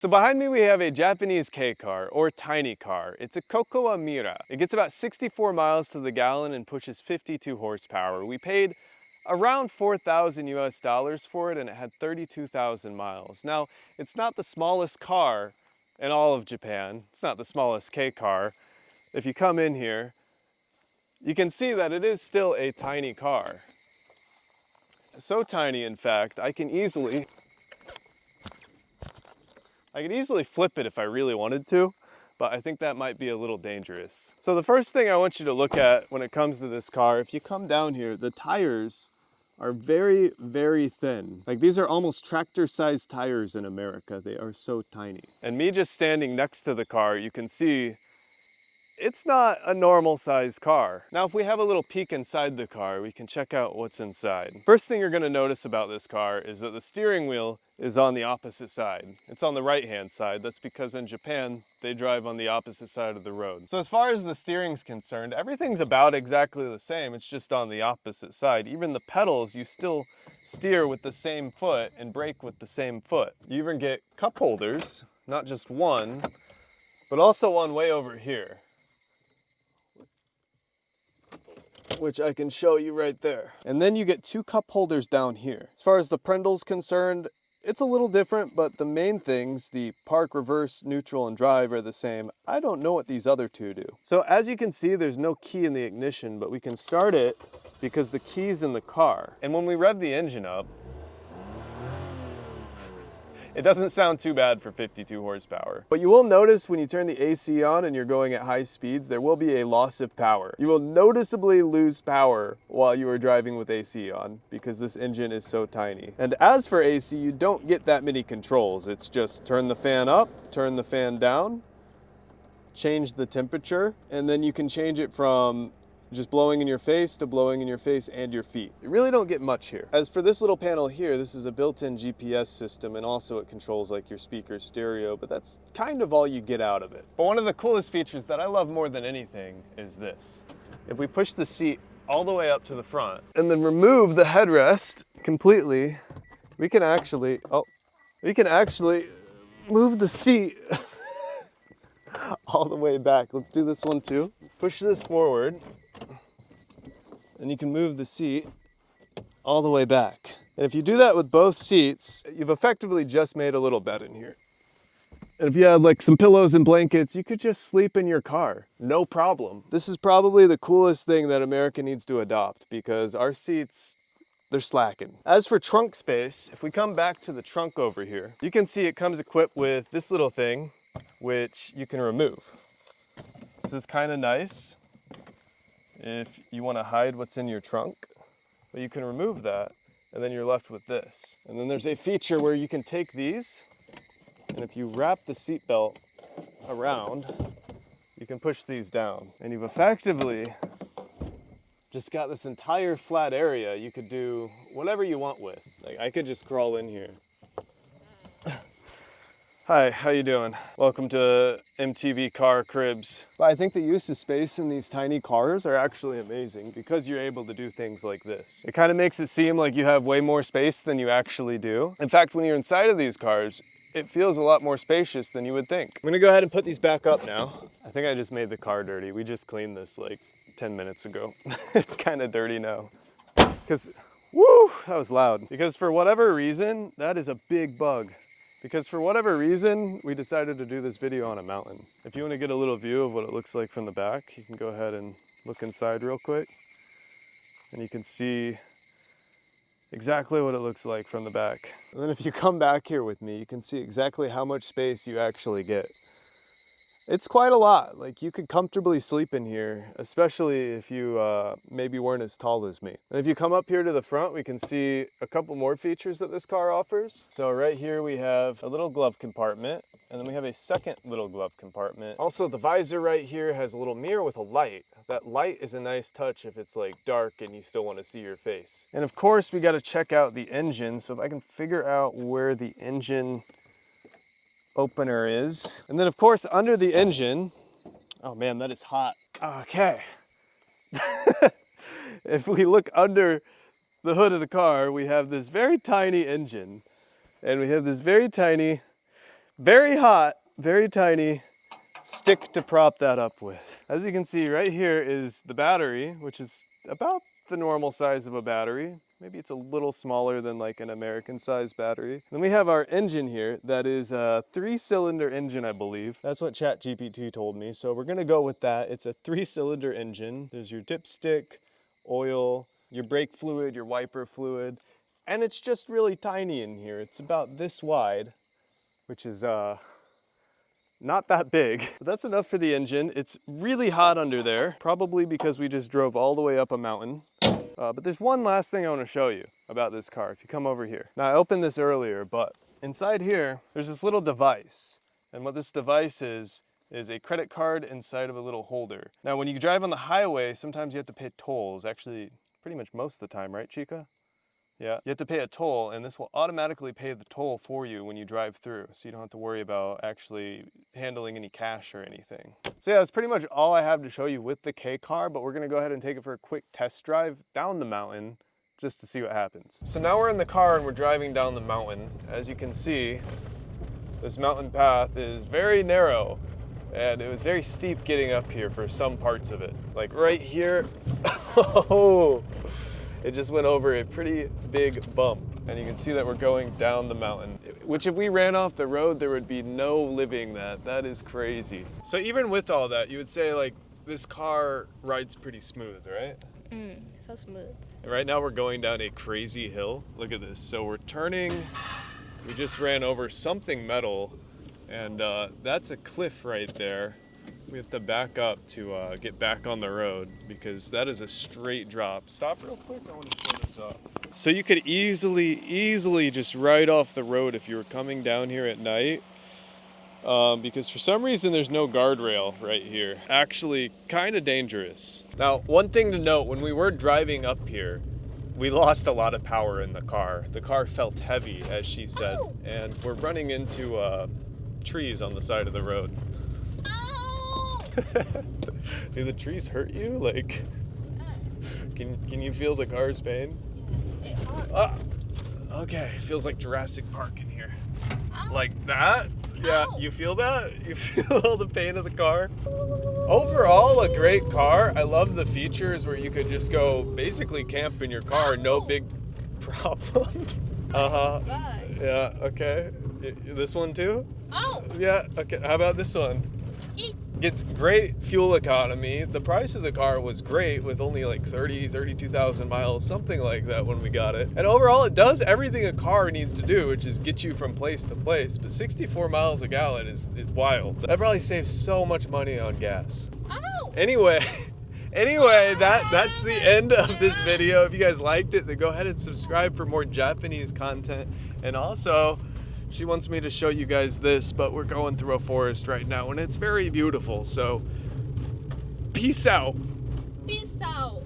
So behind me we have a Japanese K car, or tiny car. It's a Cocoa Mira. It gets about 64 miles to the gallon and pushes 52 horsepower. We paid around 4,000 US dollars for it, and it had 32,000 miles. Now, it's not the smallest car in all of Japan. It's not the smallest K car. If you come in here, you can see that it is still a tiny car. So tiny, in fact, I can easily flip it if I really wanted to, but I think that might be a little dangerous. So the first thing I want you to look at when it comes to this car, if you come down here, the tires are very, very thin. Like, these are almost tractor-sized tires in America. They are so tiny. And me just standing next to the car, you can see it's not a normal sized car. Now, if we have a little peek inside the car, we can check out what's inside. First thing you're gonna notice about this car is that the steering wheel is on the opposite side. It's on the right-hand side. That's because in Japan, they drive on the opposite side of the road. So as far as the steering's concerned, everything's about exactly the same. It's just on the opposite side. Even the pedals, you still steer with the same foot and brake with the same foot. You even get cup holders, not just one, but also one way over here, which I can show you right there. And then you get two cup holders down here. As far as the Prendl's concerned, it's a little different, but the main things, the park, reverse, neutral, and drive, are the same. I don't know what these other two do. So as you can see, there's no key in the ignition, but we can start it because the key's in the car. And when we rev the engine up, it doesn't sound too bad for 52 horsepower. But you will notice when you turn the AC on and you're going at high speeds, there will be a loss of power. You will noticeably lose power while you are driving with AC on because this engine is so tiny. And as for AC, you don't get that many controls. It's just turn the fan up, turn the fan down, change the temperature, and then you can change it from just blowing in your face to blowing in your face and your feet. You really don't get much here. As for this little panel here, this is a built-in GPS system, and also it controls like your speaker stereo, but that's kind of all you get out of it. But one of the coolest features that I love more than anything is this. If we push the seat all the way up to the front and then remove the headrest completely, we can actually move the seat all the way back. Let's do this one too. Push this forward, and you can move the seat all the way back. And if you do that with both seats, you've effectively just made a little bed in here. And if you had like some pillows and blankets, you could just sleep in your car, no problem. This is probably the coolest thing that America needs to adopt, because our seats, they're slacking. As for trunk space, if we come back to the trunk over here, you can see it comes equipped with this little thing, which you can remove. This is kind of nice if you want to hide what's in your trunk, but you can remove that, and then you're left with this. And then there's a feature where you can take these, and if you wrap the seatbelt around, you can push these down. And you've effectively just got this entire flat area you could do whatever you want with. Like, I could just crawl in here. Hi, how you doing? Welcome to MTV Car Cribs. But I think the use of space in these tiny cars are actually amazing because you're able to do things like this. It kind of makes it seem like you have way more space than you actually do. In fact, when you're inside of these cars, it feels a lot more spacious than you would think. I'm gonna go ahead and put these back up now. I think I just made the car dirty. We just cleaned this like 10 minutes ago. It's kind of dirty now. Woo, that was loud. Because for whatever reason, that is a big bug. Because for whatever reason, we decided to do this video on a mountain. If you want to get a little view of what it looks like from the back, you can go ahead and look inside real quick. And you can see exactly what it looks like from the back. And then if you come back here with me, you can see exactly how much space you actually get. It's quite a lot. Like, you could comfortably sleep in here, especially if you maybe weren't as tall as me. And if you come up here to the front, we can see a couple more features that this car offers. So right here we have a little glove compartment, and then we have a second little glove compartment. Also, the visor right here has a little mirror with a light. That light is a nice touch if it's like dark and you still want to see your face. And of course, we got to check out the engine. So if I can figure out where the engine opener is. And then of course under the engine, oh man, that is hot. Okay. If we look under the hood of the car, we have this very tiny engine, and we have this very tiny Very hot, very tiny stick to prop that up with. As you can see right here is the battery, which is about the normal size of a battery. Maybe it's a little smaller than like an American sized battery. Then we have our engine here that is a 3-cylinder engine, I believe. That's what ChatGPT told me. So we're gonna go with that. It's a 3-cylinder engine. There's your dipstick, oil, your brake fluid, your wiper fluid, and it's just really tiny in here. It's about this wide, which is not that big. But that's enough for the engine. It's really hot under there, probably because we just drove all the way up a mountain. But there's one last thing I want to show you about this car if you come over here. Now I opened this earlier, but inside here, there's this little device. And what this device is a credit card inside of a little holder. Now when you drive on the highway, sometimes you have to pay tolls. Actually, pretty much most of the time, right, Chica? Yeah, you have to pay a toll, and this will automatically pay the toll for you when you drive through, so you don't have to worry about actually handling any cash or anything. So yeah, that's pretty much all I have to show you with the K car, but we're gonna go ahead and take it for a quick test drive down the mountain just to see what happens. So now we're in the car and we're driving down the mountain. As you can see, this mountain path is very narrow, and it was very steep getting up here for some parts of it. Like right here, oh, it just went over a pretty big bump, and you can see that we're going down the mountain, which if we ran off the road, there would be no living that. That is crazy. So even with all that, you would say like this car rides pretty smooth, right? So smooth. And right now we're going down a crazy hill. Look at this. So we're turning, we just ran over something metal, and that's a cliff right there. We have to back up to get back on the road because that is a straight drop. Stop real quick, I want to pull this up. So you could easily just ride off the road if you were coming down here at night, because for some reason there's no guardrail right here. Actually kind of dangerous. Now, one thing to note, when we were driving up here, we lost a lot of power in the car. The car felt heavy, as she said, and we're running into trees on the side of the road. Do the trees hurt you? Like, can you feel the car's pain? Yes, it hurts. Okay, feels like Jurassic Park in here. Like that? Yeah, you feel that? You feel all the pain of the car? Overall, a great car. I love the features where you could just go basically camp in your car, no big problem. Yeah, okay. This one too? Yeah, okay. How about this one? Gets great fuel economy. The price of the car was great with only like 32,000 miles, something like that when we got it. And overall, it does everything a car needs to do, which is get you from place to place. But 64 miles a gallon is wild. That probably saves so much money on gas. Anyway, that's the end of this video. If you guys liked it, then go ahead and subscribe for more Japanese content. And also, she wants me to show you guys this, but we're going through a forest right now and it's very beautiful. So, peace out. Peace out.